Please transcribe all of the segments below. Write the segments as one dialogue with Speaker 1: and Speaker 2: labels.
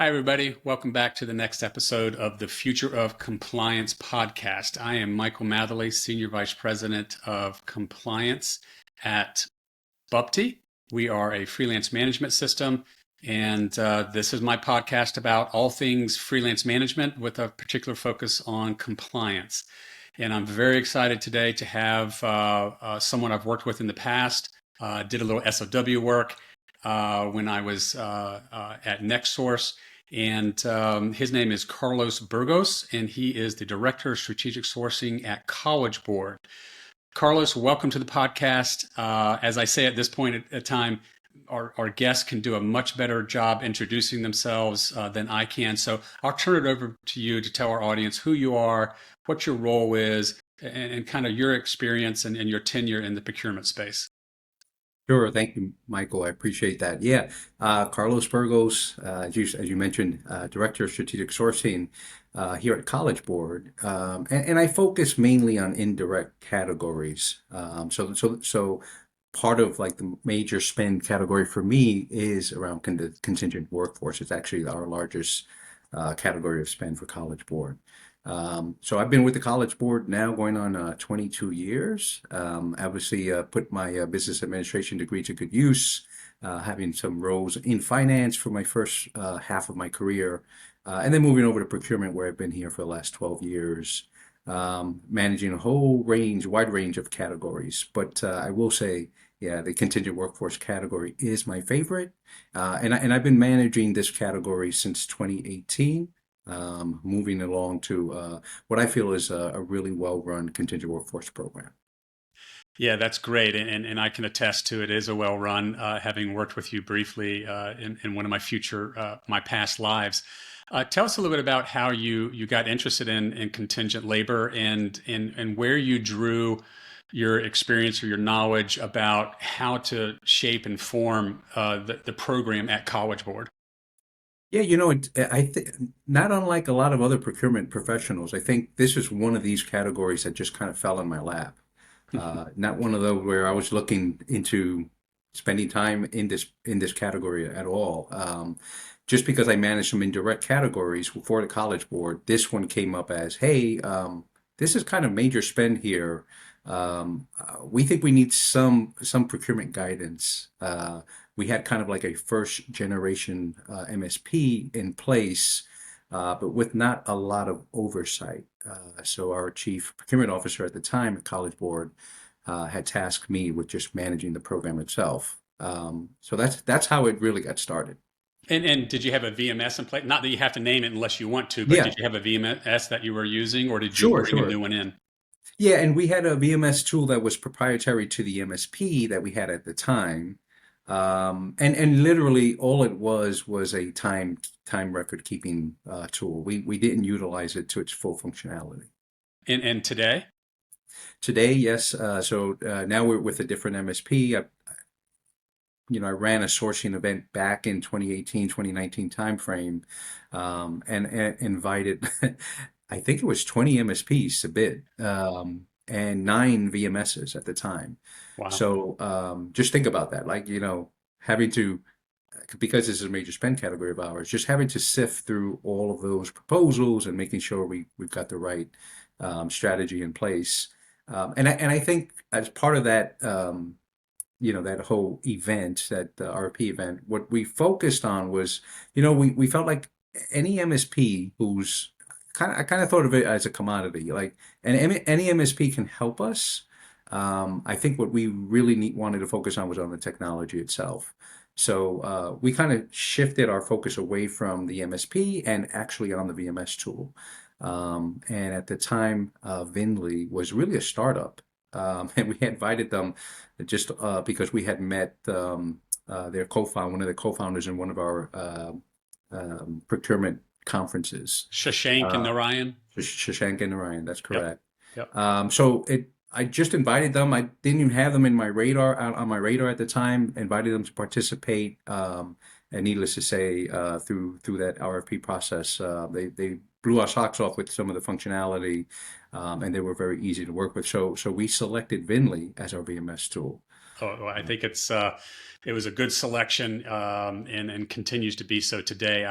Speaker 1: Hi, everybody. Welcome back to the next episode of the Future of Compliance podcast. I am Michael Matherly, Senior Vice President of Compliance at Bupty. We are a freelance management system, and this is my podcast about all things freelance management with a particular focus on compliance. And I'm very excited today to have someone I've worked with in the past, did a little SOW work when I was at NextSource. And his name is Carlos Burgos, and he is the Director of Strategic Sourcing at College Board. Carlos, welcome to the podcast. As I say at this point at time, our guests can do a much better job introducing themselves than I can. So I'll turn it over to you to tell our audience who you are, what your role is, and kind of your experience and your tenure in the procurement space.
Speaker 2: Sure. Thank you, Michael. I appreciate that. Yeah. Carlos Burgos, as you mentioned, Director of Strategic Sourcing here at College Board. And I focus mainly on indirect categories. So part of like the major spend category for me is around contingent workforce. It's actually our largest category of spend for College Board. So I've been with the College Board now going on 22 years. Obviously, put my business administration degree to good use, having some roles in finance for my first half of my career, and then moving over to procurement, where I've been here for the last 12 years, managing a wide range of categories. But I will say, yeah, the contingent workforce category is my favorite, and I've been managing this category since 2018. Moving along to what I feel is a really well-run contingent workforce program.
Speaker 1: Yeah, that's great. And I can attest to it is a well run, having worked with you briefly in one of my past lives. Tell us a little bit about how you got interested in contingent labor and where you drew your experience or your knowledge about how to shape and form the program at College Board.
Speaker 2: Yeah, I think not unlike a lot of other procurement professionals, I think this is one of these categories that just kind of fell in my lap. Not one of those where I was looking into spending time in this category at all. Just because I managed some indirect categories for the College Board, this one came up as, hey, this is kind of major spend here. We think we need some procurement guidance. We had kind of like a first generation MSP in place, but with not a lot of oversight. So our chief procurement officer at the time at College Board had tasked me with just managing the program itself. So that's how it really got started.
Speaker 1: And did you have a VMS in place? Not that you have to name it unless you want to, but
Speaker 2: Yeah,
Speaker 1: did you have a VMS that you were using, or did you
Speaker 2: sure,
Speaker 1: bring a
Speaker 2: sure.
Speaker 1: new one in?
Speaker 2: Yeah, and we had a VMS tool that was proprietary to the MSP that we had at the time. And literally all it was a time record keeping tool. We didn't utilize it to its full functionality.
Speaker 1: And today?
Speaker 2: Today, yes. Now we're with a different MSP. I ran a sourcing event back in 2018, 2019 timeframe, and invited, I think it was 20 MSPs to bid, and 9 VMSs at the time.
Speaker 1: Wow.
Speaker 2: So just think about that, like, having to, because this is a major spend category of ours, just having to sift through all of those proposals and making sure we've got the right strategy in place. And I think as part of that, that whole event, that RP event, what we focused on was, we felt like any MSP who's I kind of thought of it as a commodity, like, and any MSP can help us. I think what we really wanted to focus on was on the technology itself. So we kind of shifted our focus away from the MSP and actually on the VMS tool. And at the time, Vinley was really a startup. And we had invited them just because we had met one of their co-founders in one of our procurement conferences.
Speaker 1: Shashank and
Speaker 2: Uh,
Speaker 1: Narayan?
Speaker 2: Shashank and Ryan, that's
Speaker 1: Yep.
Speaker 2: correct.
Speaker 1: Yep.
Speaker 2: I just invited them. I didn't even have them in my radar, out on my radar at the time. Invited them to participate, and needless to say, through that RFP process, they blew our socks off with some of the functionality, and they were very easy to work with. So we selected Vinley as our VMS tool.
Speaker 1: Oh, I think it was a good selection, and continues to be so today.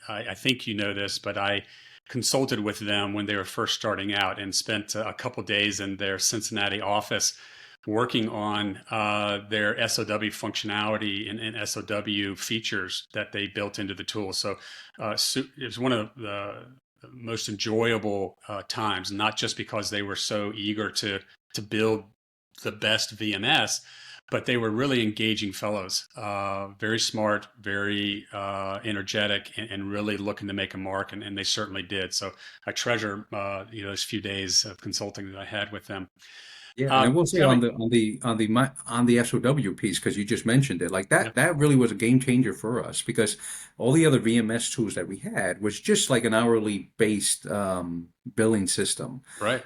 Speaker 1: I think you know this, but I consulted with them when they were first starting out and spent a couple days in their Cincinnati office working on their SOW functionality and SOW features that they built into the tool. So, it was one of the most enjoyable times, not just because they were so eager to build the best VMS, but they were really engaging fellows, very smart, very energetic, and really looking to make a mark, and they certainly did. So I treasure those few days of consulting that I had with them.
Speaker 2: Yeah, and I will say
Speaker 1: Tell me,
Speaker 2: on the SOW piece, because you just mentioned it, like
Speaker 1: yeah,
Speaker 2: that really was a game changer for us because all the other VMS tools that we had was just like an hourly based billing system.
Speaker 1: right,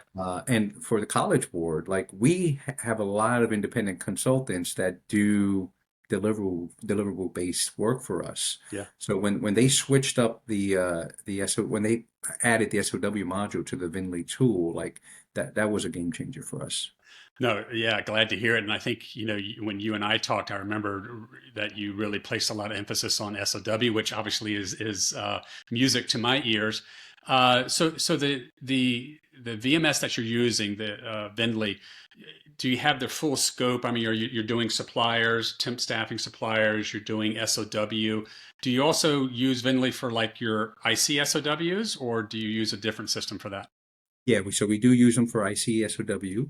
Speaker 2: And for the College Board, like we have a lot of independent consultants that do deliverable based work for us.
Speaker 1: yeah.
Speaker 2: So when they switched up when they added the SOW module to the Vinly tool, like that was a game changer for us.
Speaker 1: No, yeah, glad to hear it. And I think, when you and I talked, I remember that you really placed a lot of emphasis on SOW, which obviously is music to my ears. So the VMS that you're using, the Vendly, do you have the full scope? I mean, you're doing suppliers, temp staffing suppliers, you're doing SOW. Do you also use Vendly for like your IC SOWs, or do you use a different system for that?
Speaker 2: Yeah, so we do use them for ICSOW.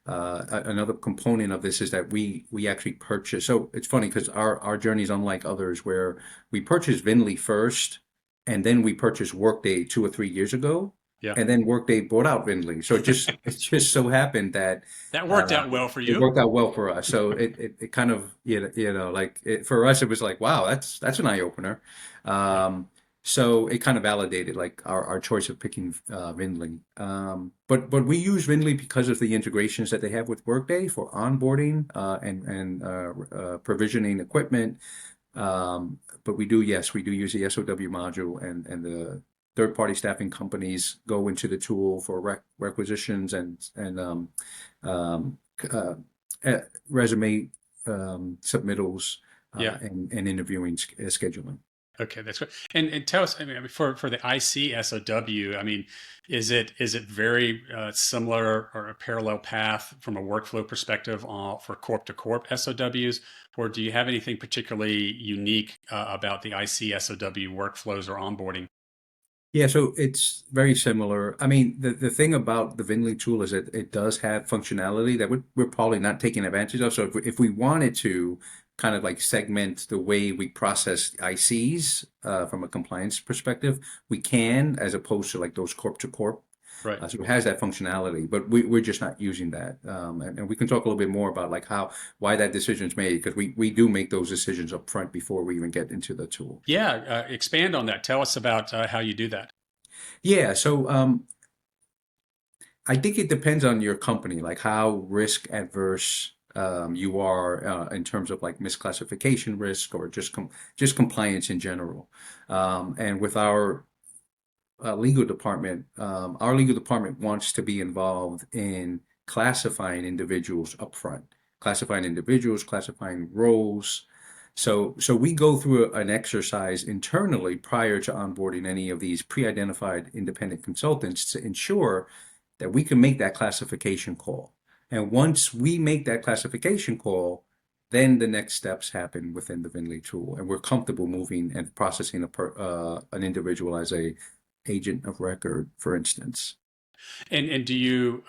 Speaker 2: Another component of this is that we actually purchase. So it's funny because our journey is unlike others where we purchased Vinly first, and then we purchased Workday 2 or 3 years ago,
Speaker 1: Yeah,
Speaker 2: and then Workday bought out Vinly. So it just so happened that
Speaker 1: that worked
Speaker 2: uh,
Speaker 1: out well for
Speaker 2: it
Speaker 1: you.
Speaker 2: worked out well for us. So it kind of like for us it was like wow that's an eye opener.
Speaker 1: Yeah.
Speaker 2: So it kind of validated like our choice of picking Vinly. But we use Vinly because of the integrations that they have with Workday for onboarding and provisioning equipment. But yes, we do use the SOW module and the third-party staffing companies go into the tool for requisitions and um, uh, resume submittals
Speaker 1: Yeah.
Speaker 2: and interviewing scheduling.
Speaker 1: Okay, that's great. And tell us, I mean, for the IC SOW, I mean, is it very similar or a parallel path from a workflow perspective for corp to corp SOWs, or do you have anything particularly unique about the IC SOW workflows or onboarding?
Speaker 2: Yeah, so it's very similar. I mean, the thing about the Vinly tool is that it does have functionality that we're probably not taking advantage of. So if we wanted to kind of like segment the way we process ICs from a compliance perspective, we can, as opposed to like those corp to corp.
Speaker 1: Right.
Speaker 2: So it has that functionality, but we're just not using that. And we can talk a little bit more about like why that decision's made, because we do make those decisions up front before we even get into the tool.
Speaker 1: Yeah, expand on that. Tell us about how you do that.
Speaker 2: Yeah, so I think it depends on your company, like how risk adverse you are in terms of like misclassification risk or just compliance in general. And with our legal department wants to be involved in classifying individuals upfront, classifying roles. So we go through an exercise internally prior to onboarding any of these pre-identified independent consultants to ensure that we can make that classification call. And once we make that classification call, then the next steps happen within the Vinly tool, and we're comfortable moving and processing an individual as a agent of record, for instance.
Speaker 1: And do you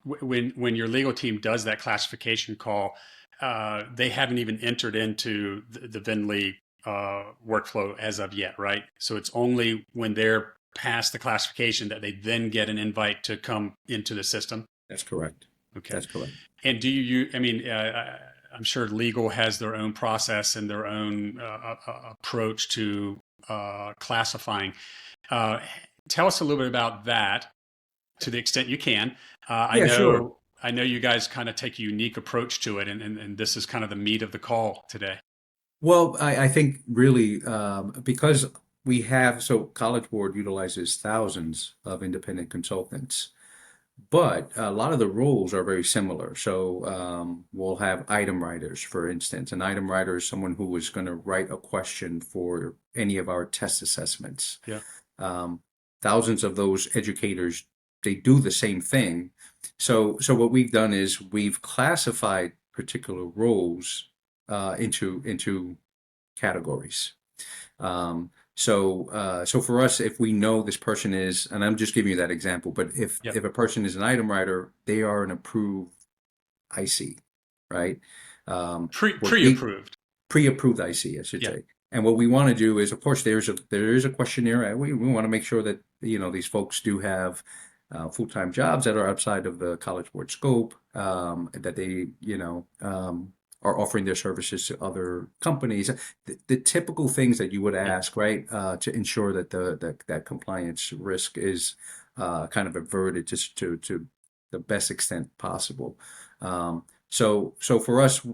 Speaker 1: when your legal team does that classification call, they haven't even entered into the Vinly workflow as of yet, right? So it's only when they're past the classification that they then get an invite to come into the system.
Speaker 2: That's correct.
Speaker 1: Okay.
Speaker 2: That's correct.
Speaker 1: And I mean, I'm sure legal has their own process and their own approach to classifying. Uh, Tell us a little bit about that to the extent you can. I
Speaker 2: Yeah, sure.
Speaker 1: know I know you guys kind of take a unique approach to it, and this is kind of the meat of the call today.
Speaker 2: Well, I think really because so College Board utilizes thousands of independent consultants. But a lot of the rules are very similar. So we'll have item writers, for instance. An item writer is someone who is going to write a question for any of our test assessments.
Speaker 1: Yeah.
Speaker 2: Um, Thousands of those educators, they do the same thing. So what we've done is we've classified particular roles into categories. So for us, if we know this person is, and I'm just giving you that example, but
Speaker 1: Yep.
Speaker 2: if a person is an item writer, they are an approved IC, right? What we
Speaker 1: Pre-approved.
Speaker 2: pre-approved IC, I should
Speaker 1: Yeah.
Speaker 2: say. And what we want to do is, of course, there is a questionnaire. We want to make sure that these folks do have full-time jobs that are outside of the College Board scope, that they are offering their services to other companies. The typical things that you would
Speaker 1: Yeah.
Speaker 2: ask, right, to ensure that that compliance risk is kind of averted to the best extent possible. So for us,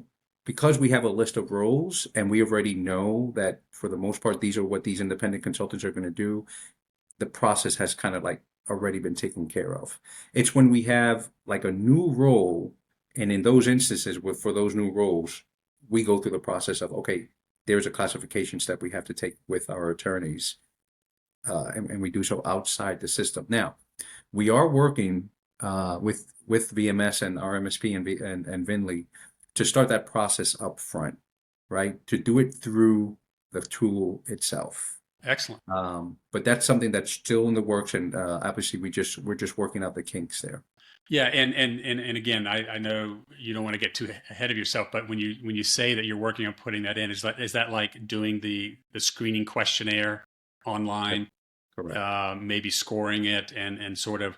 Speaker 2: because we have a list of roles and we already know that for the most part, these are what these independent consultants are going to do, the process has kind of like already been taken care of. It's when we have like a new role, and in those instances, for those new roles, we go through the process of, okay, there's a classification step we have to take with our attorneys, and we do so outside the system. Now, we are working with VMS and RMSP and Vinley to start that process up front, right? To do it through the tool itself.
Speaker 1: Excellent.
Speaker 2: But that's something that's still in the works, and obviously we're just working out the kinks there.
Speaker 1: Yeah, and again, I know you don't want to get too ahead of yourself, but when you say that you're working on putting that in, is that like doing the screening questionnaire
Speaker 2: Yep,
Speaker 1: online,
Speaker 2: correct.
Speaker 1: maybe scoring it and sort of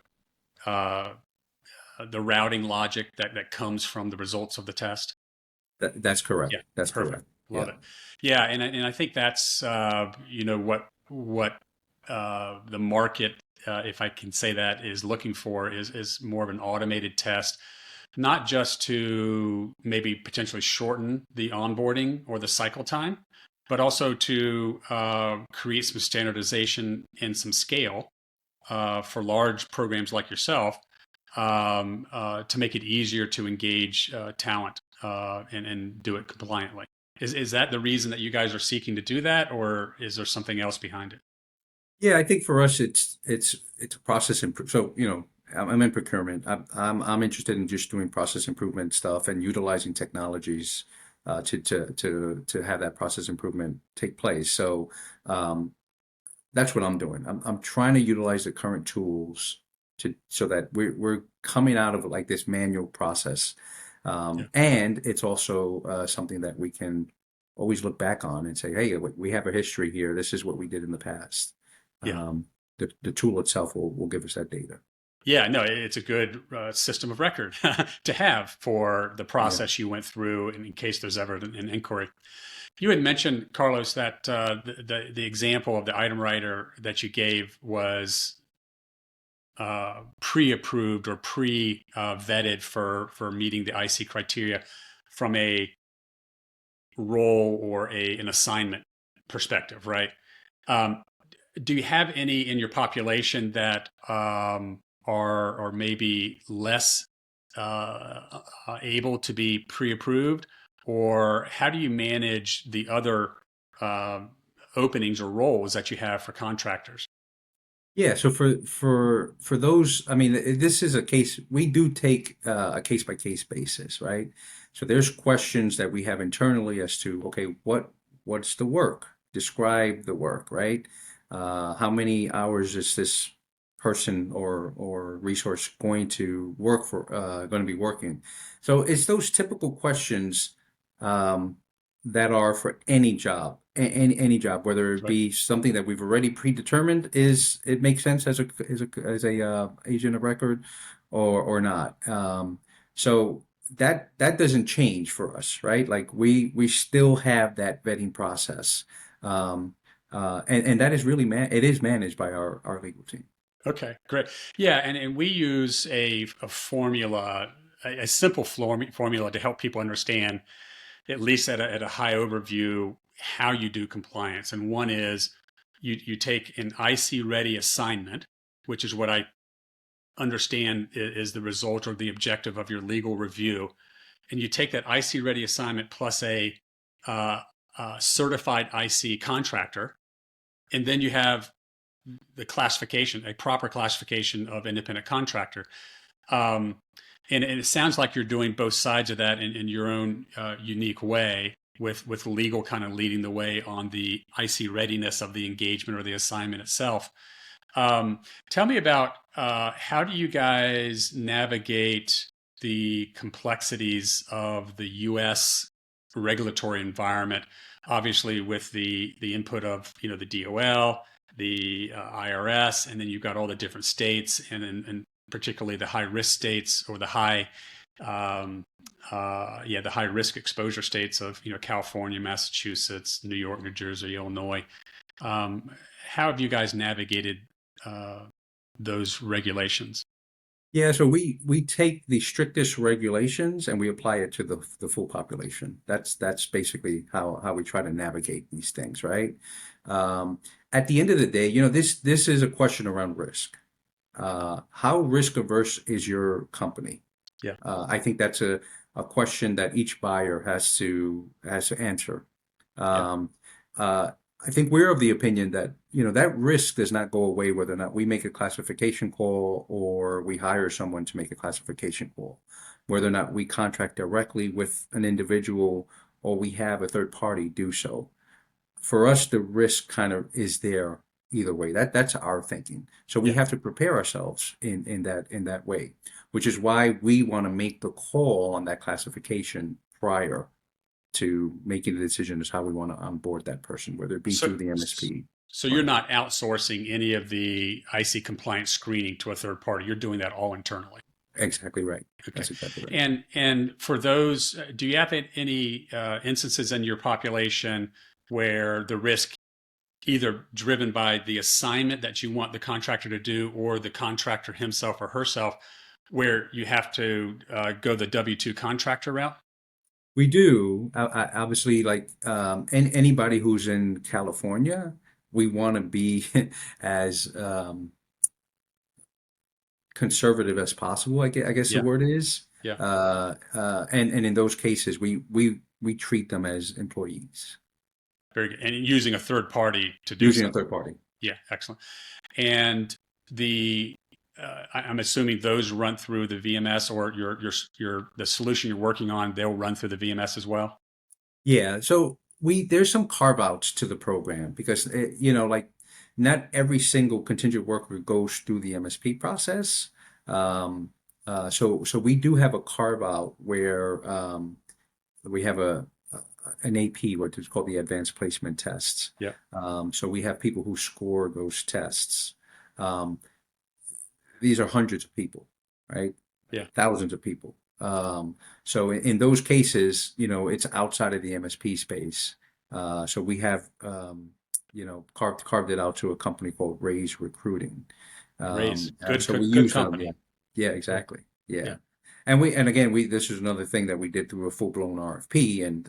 Speaker 1: uh, the routing logic that comes from the results of the test?
Speaker 2: That's correct.
Speaker 1: Yeah,
Speaker 2: That's
Speaker 1: perfect.
Speaker 2: correct.
Speaker 1: Love
Speaker 2: Yeah.
Speaker 1: it. Yeah, and I think that's what the market, if I can say that, is looking for is more of an automated test, not just to maybe potentially shorten the onboarding or the cycle time, but also to create some standardization and some scale for large programs like yourself, to make it easier to engage talent and do it compliantly. Is that the reason that you guys are seeking to do that, or is there something else behind it?
Speaker 2: Yeah, I think for us it's a process improve. So, I'm in procurement. I'm interested in just doing process improvement stuff and utilizing technologies to have that process improvement take place. So that's what I'm doing. I'm trying to utilize the current tools to so that we're coming out of like this manual process,
Speaker 1: Yeah,
Speaker 2: and it's also something that we can always look back on and say, hey, we have a history here. This is what we did in the past.
Speaker 1: yeah,
Speaker 2: The tool itself will give us that data.
Speaker 1: yeah. No, it's a good system of record to have for the
Speaker 2: Yeah.
Speaker 1: process you went through, and in case there's ever an inquiry. You had mentioned, Carlos, that the example of the item writer that you gave was pre-approved or pre-vetted for meeting the IC criteria from a role or an assignment perspective, right? Um, do you have any in your population that are maybe less able to be pre-approved, or how do you manage the other um openings or roles that you have for contractors?
Speaker 2: Yeah, so for those, I mean, this is a case we do take a case by case basis, right? So there's questions that we have internally as to, okay, what's the work? Describe the work, right? How many hours is this person or resource going to be working? So it's those typical questions um, that are for any job, any job, whether it
Speaker 1: Right.
Speaker 2: be something that we've already predetermined is it makes sense as a agent of record, or not. So that doesn't change for us, right? Like we still have that vetting process, and that is really it is managed by our legal team.
Speaker 1: Okay, great. Yeah, and we use a formula, a simple formula to help people understand, at least at a high overview, how you do compliance. And one is you take an IC ready assignment, which is what I understand is the result or the objective of your legal review, and you take that IC ready assignment plus uh, a certified IC contractor, and then you have the classification, a proper classification of independent contractor. Um, and it sounds like you're doing both sides of that in your own unique way, with legal kind of leading the way on the IC readiness of the engagement or the assignment itself. Um, Tell me about how do you guys navigate the complexities of the U.S. regulatory environment? Obviously, with the input of the DOL, the IRS, and then you've got all the different states, and particularly the high risk states or the um, the high risk exposure states of California, Massachusetts, New York, New Jersey, Illinois. Um, how have you guys navigated uh, those regulations?
Speaker 2: Yeah, so we take the strictest regulations and we apply it to the full population. That's basically how we try to navigate these things, right? Um, at the end of the day, this is a question around risk. How risk averse is your company?
Speaker 1: Yeah,
Speaker 2: I think that's a question that each buyer has to answer.
Speaker 1: yeah,
Speaker 2: Um, I think we're of the opinion that, that risk does not go away whether or not we make a classification call or we hire someone to make a classification call, whether or not we contract directly with an individual or we have a third party do so. For us, the risk kind of is there either way. That's our thinking. So we
Speaker 1: yeah.
Speaker 2: have to prepare ourselves in that way, which is why we want to make the call on that classification prior to making the decision as how we want to onboard that person, whether it be
Speaker 1: So,
Speaker 2: through the MSP
Speaker 1: so
Speaker 2: or
Speaker 1: you're
Speaker 2: not.
Speaker 1: not outsourcing any of the IC compliance screening to a third party. You're doing that all internally.
Speaker 2: Exactly right.
Speaker 1: Okay.
Speaker 2: That's exactly right.
Speaker 1: And for those, do you have any instances in your population where the risk either driven by the assignment that you want the contractor to do or the contractor himself or herself, where you have to go the W-2 contractor route?
Speaker 2: We do. Obviously, like anybody who's in California, we want to be as conservative as possible, I guess the
Speaker 1: Yeah,
Speaker 2: word is.
Speaker 1: yeah.
Speaker 2: And in those cases, we treat them as employees
Speaker 1: Very good. And using a third party to do
Speaker 2: using
Speaker 1: so.
Speaker 2: a third party.
Speaker 1: Yeah, excellent. And the I'm assuming those run through the VMS or the solution you're working on, they'll run through the VMS as well.
Speaker 2: Yeah, so there's some carve outs to the program because like not every single contingent worker goes through the MSP process. Um, so we do have a carve out where we have an AP, what is called the advanced placement tests.
Speaker 1: Yeah,
Speaker 2: So we have people who score those tests. Um, these are hundreds of people, right?
Speaker 1: yeah.
Speaker 2: Thousands of people. So in those cases, it's outside of the MSP space. So we have, carved it out to a company called Raise Recruiting.
Speaker 1: Raise good
Speaker 2: So we
Speaker 1: good
Speaker 2: use them. Yeah.
Speaker 1: company.
Speaker 2: Yeah,
Speaker 1: Yeah,
Speaker 2: exactly. Yeah.
Speaker 1: yeah.
Speaker 2: And again, this is another thing that we did through a full-blown RFP and,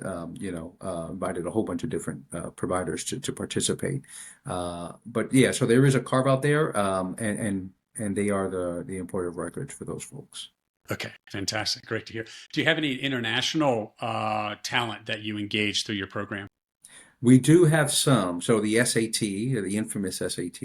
Speaker 2: invited a whole bunch of different providers to participate. But yeah, so there is a carve out there, and they are the employer of record for those folks.
Speaker 1: Okay, fantastic. Great to hear. Do you have any international talent that you engage through your program?
Speaker 2: We do have some. So the SAT, the infamous SAT,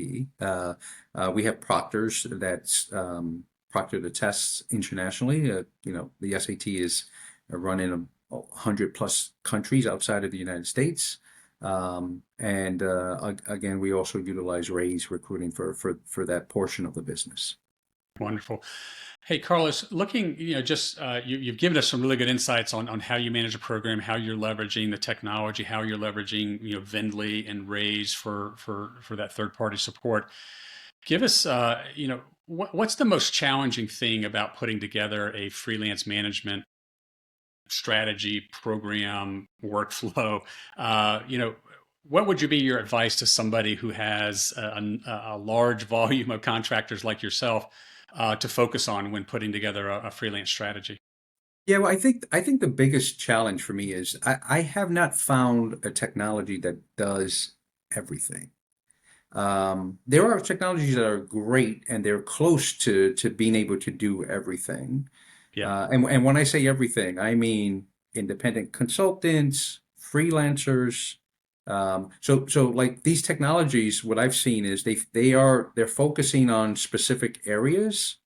Speaker 2: we have proctors that proctor the tests internationally. The SAT is run in 100 plus countries outside of the United States. And again, we also utilize Raise recruiting for that portion of the business.
Speaker 1: Wonderful. Hey, Carlos, looking, just you've given us some really good insights on how you manage a program, how you're leveraging the technology, how you're leveraging, Vendly and Raise for that third party support. Give us, what's the most challenging thing about putting together a freelance management strategy, program, workflow? What would you be your advice to somebody who has a large volume of contractors like yourself to focus on when putting together a freelance strategy?
Speaker 2: Yeah, well, I think the biggest challenge for me is I have not found a technology that does everything. There are technologies that are great and they're close to being able to do everything.
Speaker 1: Yeah.
Speaker 2: And when I say everything, I mean independent consultants, freelancers. So like these technologies, what I've seen is they're focusing on specific areas,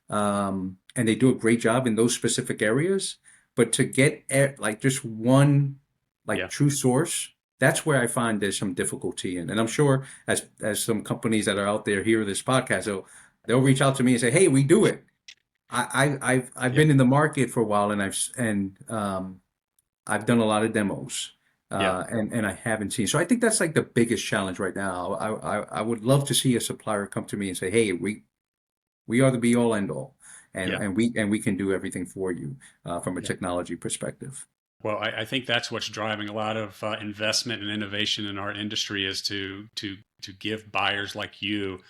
Speaker 2: and they do a great job in those specific areas. But to get like just one like
Speaker 1: Yeah.
Speaker 2: true source, that's where I find there's some difficulty in. And I'm sure as some companies that are out there hear this podcast, they'll reach out to me and say, "Hey, we do it." I've
Speaker 1: Yeah.
Speaker 2: been in the market for a while, and I've done a lot of demos,
Speaker 1: Yeah.
Speaker 2: and I haven't seen. So I think that's like the biggest challenge right now. I would love to see a supplier come to me and say, "Hey, we are the be all end all, and
Speaker 1: Yeah.
Speaker 2: we can do everything for you from a
Speaker 1: Yeah.
Speaker 2: technology perspective."
Speaker 1: Well, I think that's what's driving a lot of investment and innovation in our industry is to give buyers like you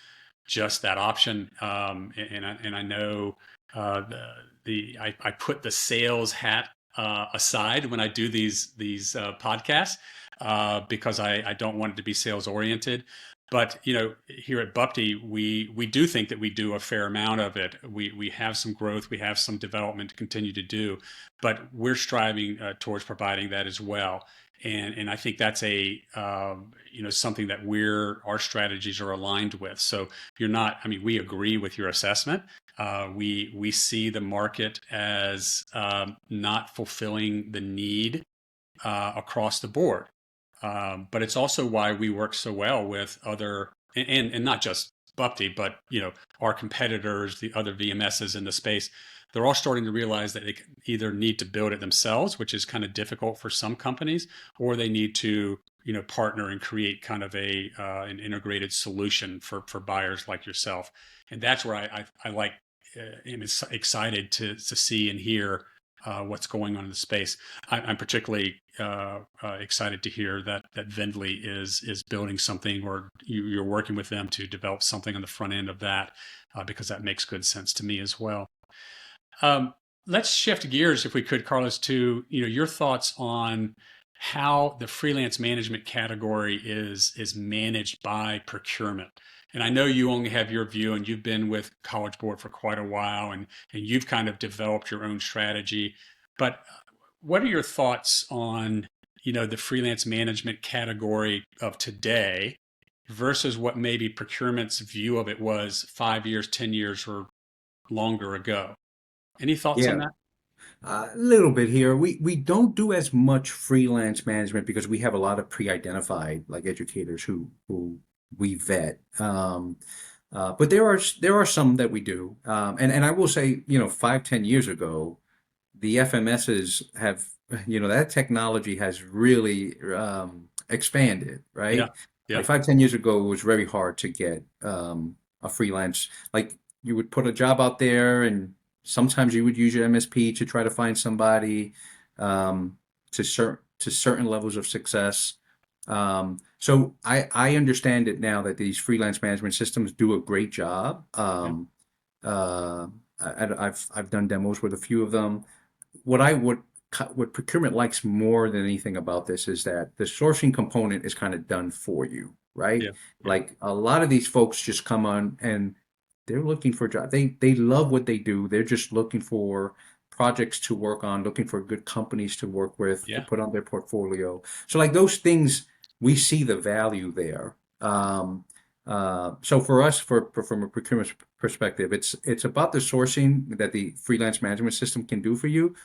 Speaker 1: just that option. And I know I put the sales hat aside when I do these podcasts because I don't want it to be sales oriented. But here at Bupty, we do think that we do a fair amount of it. We have some growth, we have some development to continue to do, but we're striving towards providing that as well. And I think that's a something that our strategies are aligned with. So you're not. I mean, we agree with your assessment. We see the market as not fulfilling the need across the board. But it's also why we work so well with other, and not just Bupti, but our competitors, the other VMSs in the space. They're all starting to realize that they either need to build it themselves, which is kind of difficult for some companies, or they need to partner and create kind of an integrated solution for buyers like yourself. And that's where I like am excited to see and hear what's going on in the space. I'm particularly excited to hear that Vendley is building something, or you're working with them to develop something on the front end of that, because that makes good sense to me as well. Um, let's shift gears, if we could, Carlos, to your thoughts on how the freelance management category is managed by procurement. And I know you only have your view, and you've been with College Board for quite a while, and you've kind of developed your own strategy. But what are your thoughts on the freelance management category of today versus what maybe procurement's view of it was 5 years, 10 years, or longer ago? Any thoughts on
Speaker 2: Yeah,
Speaker 1: that?
Speaker 2: a little bit here. We don't do as much freelance management because we have a lot of pre-identified like educators who we vet. But there are some that we do. And I will say, 5, 10 years ago, the FMSs have, that technology has really expanded,
Speaker 1: Yeah,
Speaker 2: right?
Speaker 1: yeah,
Speaker 2: Like 5, 10 years ago, it was very hard to get a freelance. Like you would put a job out there, and sometimes you would use your MSP to try to find somebody to certain levels of success. So I understand it now that these freelance management systems do a great job.
Speaker 1: yeah,
Speaker 2: Uh, I've done demos with a few of them. What I would what procurement likes more than anything about this is that the sourcing component is kind of done for you, right?
Speaker 1: yeah, yeah,
Speaker 2: Like a lot of these folks just come on and they're looking for jobs. They love what they do. They're just looking for projects to work on, looking for good companies to work with, to
Speaker 1: yeah,
Speaker 2: put on their portfolio. So like those things, we see the value there. So for us, from a procurement perspective, it's about the sourcing that the freelance management system can do for you.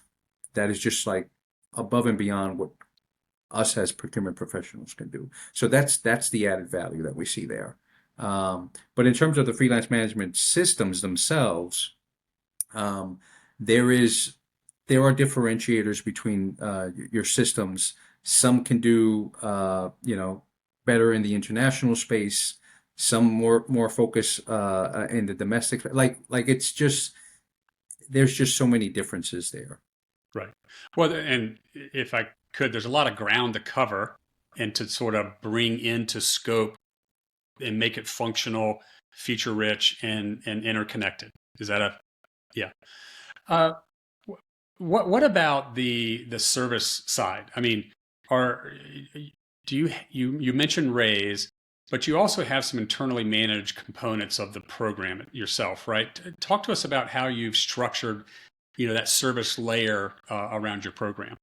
Speaker 2: That is just like above and beyond what us as procurement professionals can do. So that's the added value that we see there. But in terms of the freelance management systems themselves, um, there is there are differentiators between your systems. Some can do better in the international space. Some more focus in the domestic. Like it's just there's just so many differences there.
Speaker 1: right. Well, and if I could, there's a lot of ground to cover and to sort of bring into scope and make it functional, feature rich, and interconnected. Is that a yeah? Uh, what about the service side? I mean, are do you mentioned Raise? but you also have some internally managed components of the program yourself, right? Talk to us about how you've structured, that service layer around your program.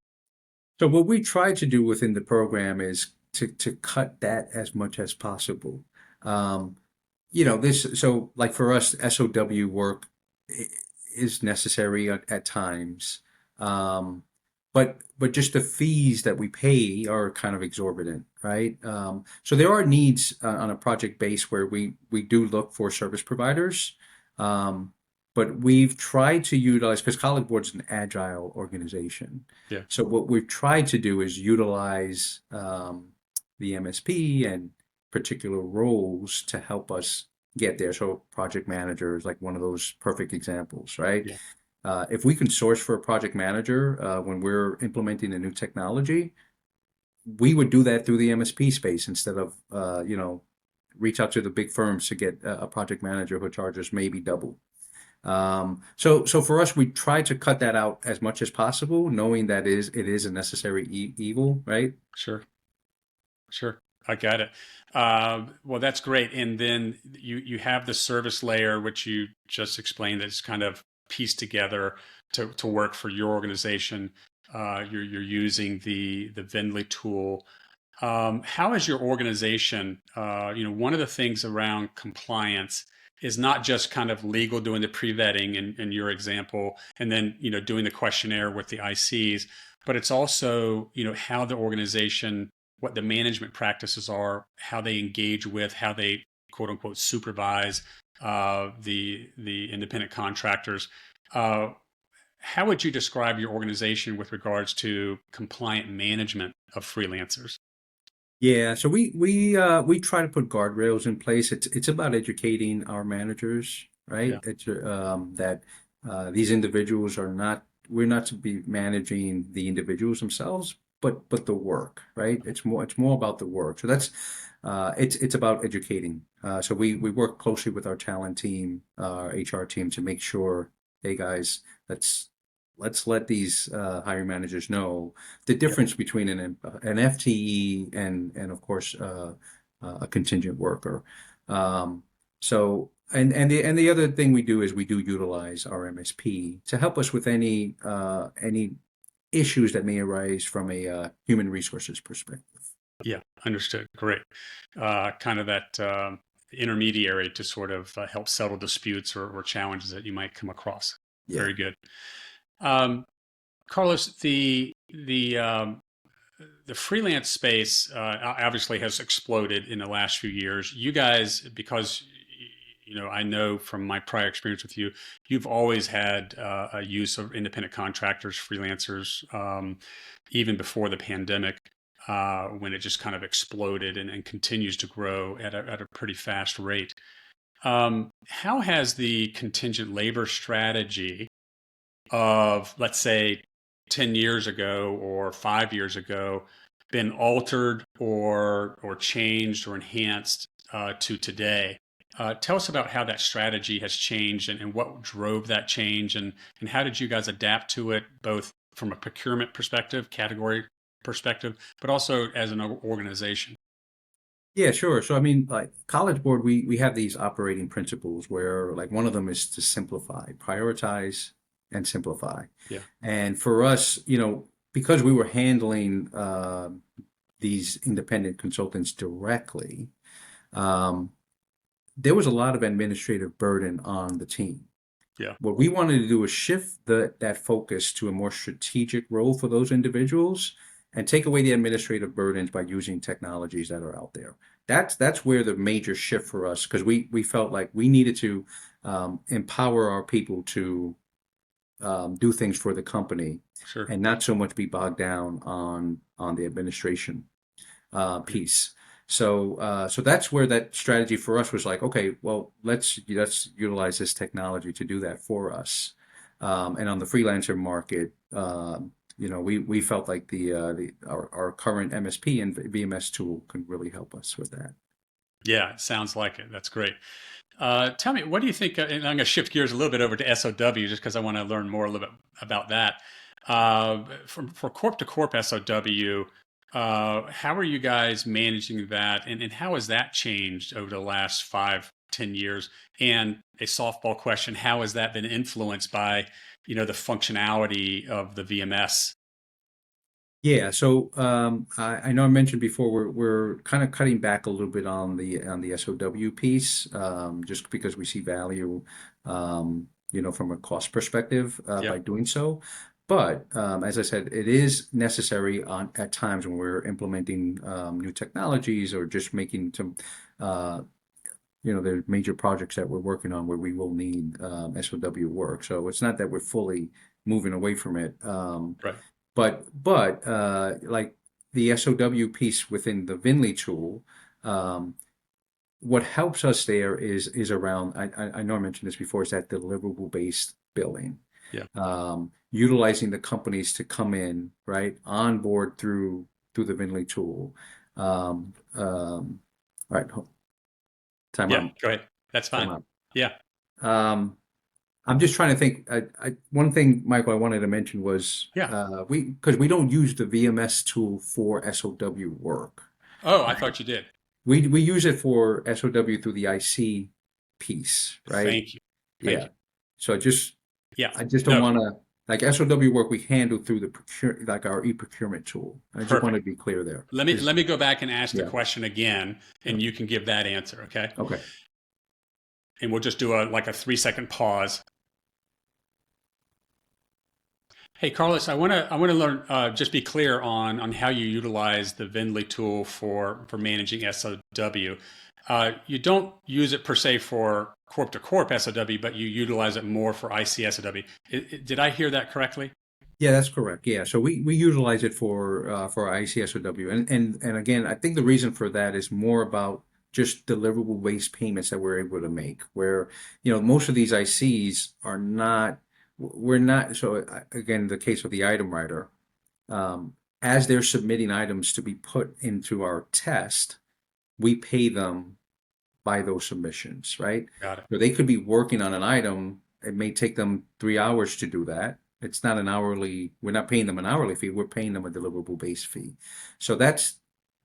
Speaker 2: So what we try to do within the program is to cut that as much as possible. Um, so like for us, SOW work i- is necessary at times. Um, but just the fees that we pay are kind of exorbitant, right? So there are needs on a project base where we do look for service providers. Um, but we've tried to utilize, because College Board's an agile organization.
Speaker 1: Yeah,
Speaker 2: So what we've tried to do is utilize the MSP and particular roles to help us get there. So project manager is like one of those perfect examples, right?
Speaker 1: yeah,
Speaker 2: If we can source for a project manager when we're implementing a new technology, we would do that through the MSP space instead of reach out to the big firms to get a project manager who charges maybe double. So for us, we try to cut that out as much as possible, knowing that it is a necessary evil, right?
Speaker 1: sure. Sure, I got it. Well, that's great. And then you have the service layer, which you just explained, that's kind of pieced together to work for your organization. You're using the Vendly tool. How is your organization? One of the things around compliance is not just kind of legal doing the pre-vetting in your example, and then doing the questionnaire with the ICs, but it's also how the organization, what the management practices are, how they engage with, how they quote unquote supervise the independent contractors. Uh, how would you describe your organization with regards to compliant management of freelancers?
Speaker 2: Yeah, so we try to put guardrails in place. It's about educating our managers, right?
Speaker 1: Yeah,
Speaker 2: That these individuals are not we're not to be managing the individuals themselves, but the work, right? It's more about the work. So that's it's about educating. So we work closely with our talent team, our HR team to make sure, hey guys, let's let's let these hiring managers know the
Speaker 1: yeah,
Speaker 2: difference between an FTE and of course a contingent worker. Um, and the other thing we do is we do utilize our MSP to help us with any issues that may arise from a human resources perspective.
Speaker 1: yeah. Understood. Great. Kind of that intermediary to sort of help settle disputes or challenges that you might come across.
Speaker 2: Yeah.
Speaker 1: Very good. Um, Carlos, the freelance space obviously has exploded in the last few years. You guys, because I know from my prior experience with you, you've always had a use of independent contractors, freelancers, even before the pandemic, when it just kind of exploded and continues to grow at a pretty fast rate. How has the contingent labor strategy of, let's say, 10 years ago or 5 years ago been altered or changed or enhanced to today? Tell us about how that strategy has changed and what drove that change, and how did you guys adapt to it, both from a procurement perspective, category perspective, but also as an organization?
Speaker 2: Yeah, sure. So I mean, like College Board, we have these operating principles where like one of them is to simplify, prioritize, and simplify.
Speaker 1: Yeah,
Speaker 2: And for us, because we were handling these independent consultants directly, um, there was a lot of administrative burden on the team.
Speaker 1: yeah,
Speaker 2: What we wanted to do is shift that focus to a more strategic role for those individuals and take away the administrative burdens by using technologies that are out there. That's where the major shift for us, because we felt like we needed to empower our people to do things for the company
Speaker 1: sure.
Speaker 2: and not so much be bogged down on the administration
Speaker 1: Yeah.
Speaker 2: piece. So that's where that strategy for us was like, okay, well, let's utilize this technology to do that for us. And on the freelancer market, we felt like our current MSP and VMS tool can really help us with that.
Speaker 1: Yeah, it sounds like it. That's great. Tell me, what do you think? And I'm going to shift gears a little bit over to SOW just because I want to learn more a little bit about that. For corp to corp SOW, How are you guys managing that, and how has that changed over the last 5, 10 years? And a softball question: how has that been influenced by, the functionality of the VMS?
Speaker 2: Yeah, so I know I mentioned before we're kind of cutting back a little bit on the SOW piece, just because we see value, from a cost perspective by
Speaker 1: Yep.
Speaker 2: doing so. But as I said, it is necessary on at times when we're implementing new technologies or just making some, uh, the major projects that we're working on where we will need SOW work. So it's not that we're fully moving away from it.
Speaker 1: Right.
Speaker 2: But like the SOW piece within the Vinly tool, um, what helps us there is around, I know I mentioned this before, is that deliverable based billing.
Speaker 1: Yeah.
Speaker 2: Utilizing the companies to come in, right, on board through the Vinly tool. All right, time
Speaker 1: Yeah.
Speaker 2: out,
Speaker 1: Go ahead. That's
Speaker 2: time
Speaker 1: fine.
Speaker 2: out.
Speaker 1: Yeah.
Speaker 2: Um, I'm just trying to think. One thing, Michael, I wanted to mention was
Speaker 1: Yeah.
Speaker 2: because we don't use the VMS tool for SOW work.
Speaker 1: Oh, I thought you did.
Speaker 2: We use it for SOW through the IC piece, right?
Speaker 1: Thank you. Thank
Speaker 2: Yeah.
Speaker 1: you.
Speaker 2: So
Speaker 1: Yeah.
Speaker 2: I just don't
Speaker 1: No.
Speaker 2: want to like SOW work we handle through the like our e-procurement tool. I just want to
Speaker 1: Perfect.
Speaker 2: be clear there.
Speaker 1: Let me
Speaker 2: Just
Speaker 1: let me go back and ask the
Speaker 2: yeah.
Speaker 1: question again,
Speaker 2: Yeah.
Speaker 1: and you can give that answer. Okay.
Speaker 2: Okay.
Speaker 1: And we'll just do a 3-second pause. Hey, Carlos, I want to learn, just be clear on how you utilize the Vindley tool for managing SOW. You don't use it per se for corp to corp SOW, but you utilize it more for IC SOW. Did I hear that correctly?
Speaker 2: Yeah, that's correct. Yeah, so we utilize it for ICSOW, and again, I think the reason for that is more about just deliverable based payments that we're able to make. Where most of these ICs are not, we're not. So again, the case of the item writer, um, as they're submitting items to be put into our test, we pay them by those submissions, right?
Speaker 1: Got it.
Speaker 2: So they could be working on an item. It may take them 3 hours to do that. It's not an hourly, we're not paying them an hourly fee, we're paying them a deliverable base fee. So that's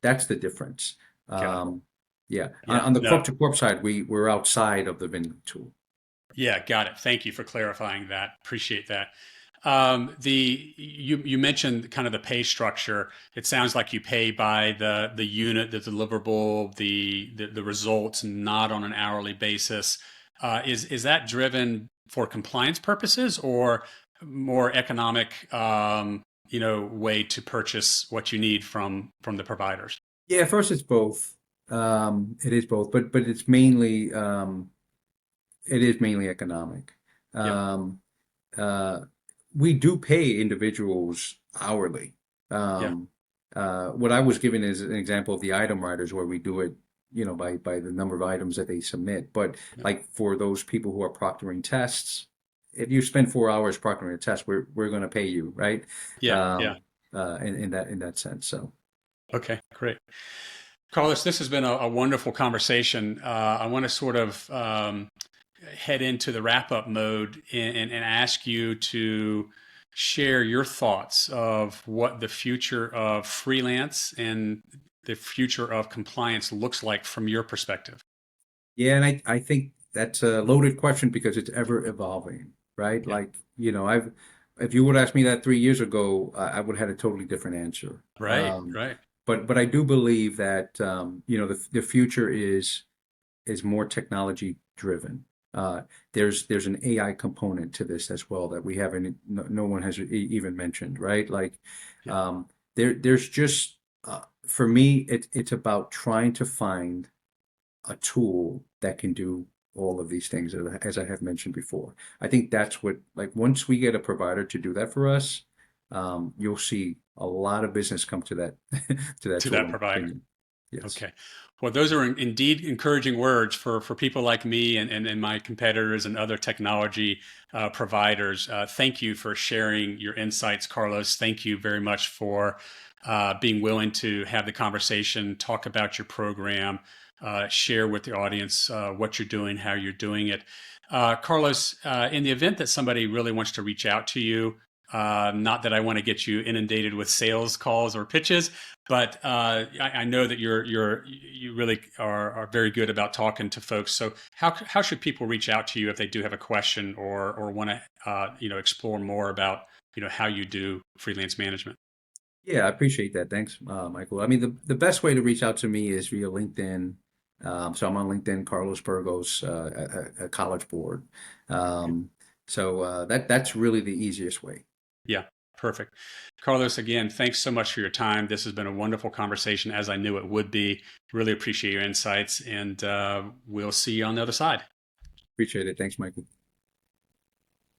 Speaker 2: the difference.
Speaker 1: Got it.
Speaker 2: Yeah. On,
Speaker 1: Yeah.
Speaker 2: on the
Speaker 1: No.
Speaker 2: corp to corp side, we're outside of the vending tool.
Speaker 1: Yeah, got it. Thank you for clarifying that. Appreciate that. The you mentioned kind of the pay structure. It sounds like you pay by the unit, the deliverable, the results, not on an hourly basis. Is that driven for compliance purposes or more economic, way to purchase what you need from the providers?
Speaker 2: Yeah, first it's both. It is both, but it is mainly economic.
Speaker 1: Yep.
Speaker 2: Um, uh, we do pay individuals hourly.
Speaker 1: Yeah.
Speaker 2: Um, what I was giving is an example of the item writers where we do it, by the number of items that they submit. But
Speaker 1: Yeah.
Speaker 2: like for those people who are proctoring tests, if you spend 4 hours proctoring a test, we're going to pay you, right?
Speaker 1: Yeah. Yeah.
Speaker 2: Um, in that sense. So
Speaker 1: Okay. Great. Carlos, this has been a wonderful conversation. I want to sort of head into the wrap up mode and ask you to share your thoughts of what the future of freelance and the future of compliance looks like from your perspective.
Speaker 2: yeah, and I think that's a loaded question because it's ever evolving, right?
Speaker 1: Yeah.
Speaker 2: Like, if you would ask me that 3 years ago, I would have had a totally different answer.
Speaker 1: Right. Right.
Speaker 2: But I do believe that the future is more technology driven. Uh, there's an AI component to this as well that we haven't no one has even mentioned, right? Like
Speaker 1: Yeah.
Speaker 2: um, there's just for me it's about trying to find a tool that can do all of these things as I have mentioned before. I think that's what like once we get a provider to do that for us, you'll see a lot of business come to that to that
Speaker 1: To
Speaker 2: tool,
Speaker 1: that
Speaker 2: in my
Speaker 1: provider.
Speaker 2: opinion. Yes.
Speaker 1: Okay. Well, those are indeed encouraging words for people like me and my competitors and other technology providers. Thank you for sharing your insights, Carlos. Thank you very much for being willing to have the conversation, talk about your program, share with the audience what you're doing, how you're doing it. Carlos, in the event that somebody really wants to reach out to you, Not that I want to get you inundated with sales calls or pitches, but I know that you really are very good about talking to folks. So how should people reach out to you if they do have a question or want to explore more about how you do freelance management?
Speaker 2: Yeah, I appreciate that. Thanks, Michael. I mean, the best way to reach out to me is via LinkedIn. So I'm on LinkedIn, Carlos Burgos, a College Board. Um, that's really the easiest way.
Speaker 1: Yeah, perfect. Carlos, again, thanks so much for your time. This has been a wonderful conversation, as I knew it would be. Really appreciate your insights, and we'll see you on the other side.
Speaker 2: Appreciate it. Thanks, Michael.